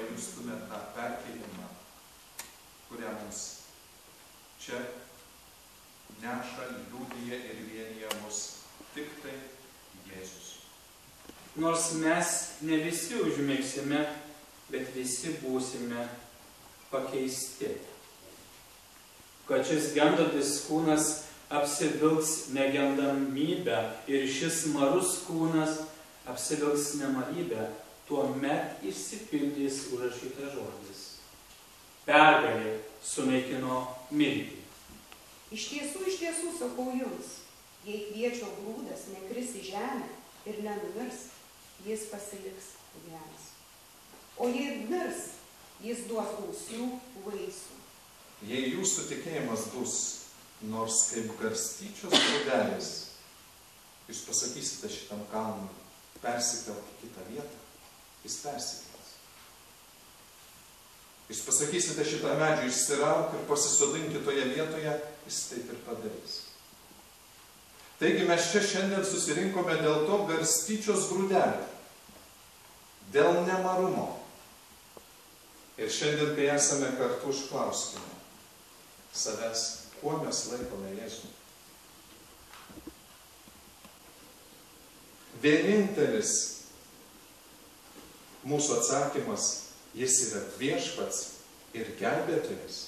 pajustume tą perkeitimą, kurią mums čia neša, liudija ir vienija mus tik tai Jėzus. Nors mes ne visi užmigsime, bet visi būsime pakeisti. Kad šis gendantis kūnas apsivilks negendamybę ir šis marus kūnas apsivilks nemarybę, tuomet išsipildys užrašytas žodis. Pergalė sunaikino mirtį. Iš tiesų, sakau jums, jei kviečio grūdas nekris į žemę ir nenumirs, jis pasiliks gyvens. O jei mirs, jis duos gausių vaisių. Jei jūsų tikėjimas bus nors kaip garstyčios grūdelis, jūs pasakysite šitam kalnui, persikelk į kitą vietą, jis persikels. Jūs pasakysite šitą medžių, išsirauk ir pasisodink kitoje vietoje, jis taip ir padarys. Taigi mes čia šiandien susirinkome dėl to garstyčios grūdelio, dėl nemarumo. Ir šiandien, kai esame kartu, užklauskime savęs, kuo mes laikome Jėzų. Vienintelis mūsų atsakymas, jis yra viešpats ir gelbėtojas.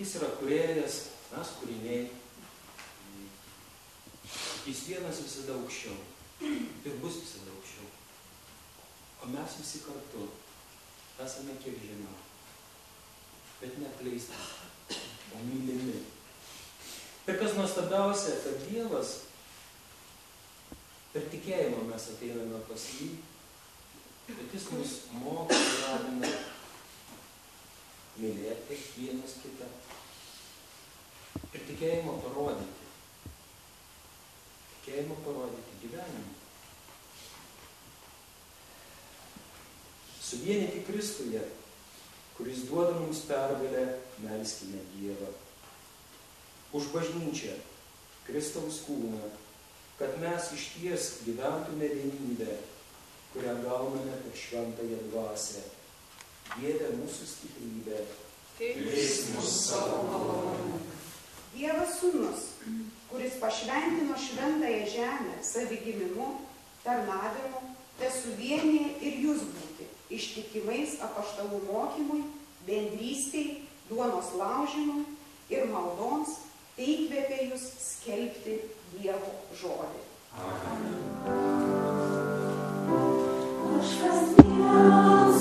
Jis yra kūrėjas, mes kūriniai. Jis vienas visada aukščiau ir bus visada aukščiau. O mes visi kartu esame kiek žemiau, bet neapleisti, o mylimi. Ir kas nuostabiausia, kad Dievas, per tikėjimą mes ateiname pas jį, bet jis mus moko ir ragina mylėti vienas kitą ir tikėjimo parodyti. Tikėjimo parodyti gyvenimą. Suvienyti Kristuje, kuris duoda mums pergalę, melskime Dievą. Už bažnyčią, Kristaus kūną, kad mes išties gyventume vienybę, kurią gauname per šventąją dvasią. Dieve mūsų stiprybė, Jis mus savo malonę. Dievas Sūnus, kuris pašventino šventąją žemę savigimimu, tarnavimu, tesuvienija ir jūs būti ištikimais apaštalų mokymui, bendrystei, duonos laužymui ir maldoms, tai įkvėpė jūs skelbti Dievo žodį. Amen. Aš kasdien